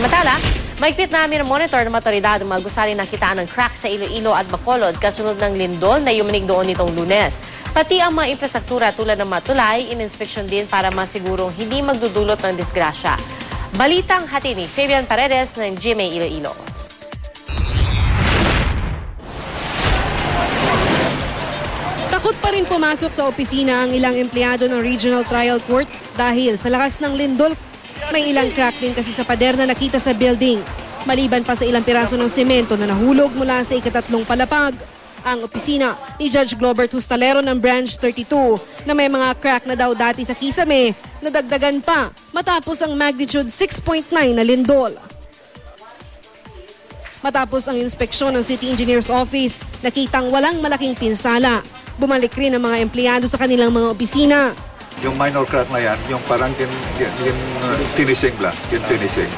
Samantala, mahigpit na monitor ng otoridad ang mga gusali nakitaan ng crack sa Iloilo at Bacolod kasunod ng lindol na yumanig doon nitong Lunes. Pati ang mga infrastruktura tulad ng matulay, ininspeksyon din para masigurong hindi magdudulot ng disgrasya. Balitang hati ni Fabian Paredes ng GMA Iloilo. Takot pa rin pumasok sa opisina ang ilang empleyado ng Regional Trial Court dahil sa lakas ng lindol, may ilang crack din kasi sa pader na nakita sa building. Maliban pa sa ilang piraso ng semento na nahulog mula sa ikatatlong palapag. Ang opisina ni Judge Glover Tustalero ng Branch 32 na may mga crack na daw dati sa kisame, nadagdagan pa matapos ang magnitude 6.9 na lindol. Matapos ang inspeksyon ng City Engineer's Office, nakitang walang malaking pinsala. Bumalik rin ang mga empleyado sa kanilang mga opisina. Yung minor crack na yan, yung parang finishing lang, finishing.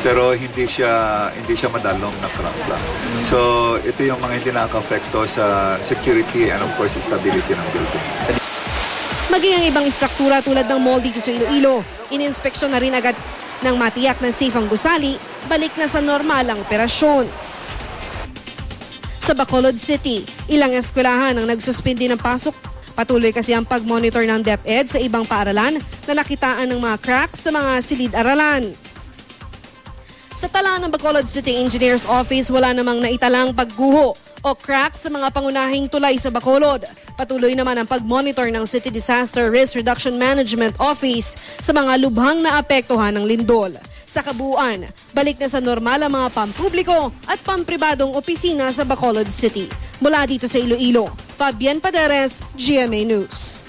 Pero hindi siya madalong na crack lang. So ito yung mga hindi nakaka-affecto sa security and of course stability ng building. Maging ang ibang istruktura tulad ng mall dito sa Iloilo, ininspeksyon na rin agad ng matiyak ng safe ang gusali, balik na sa normal ang operasyon. Sa Bacolod City, ilang eskwelahan ang nagsuspindi ng pasok. Patuloy kasi ang pag-monitor ng DepEd sa ibang paaralan na nakitaan ng mga cracks sa mga silid-aralan. Sa tala ng Bacolod City Engineer's Office, wala namang naitalang pagguho o crack sa mga pangunahing tulay sa Bacolod. Patuloy naman ang pag-monitor ng City Disaster Risk Reduction Management Office sa mga lubhang naapektuhan ng lindol. Sa kabuuan, balik na sa normal ang mga pampubliko at pampribadong opisina sa Bacolod City. Mula dito sa Iloilo, Fabian Paredes, GMA News.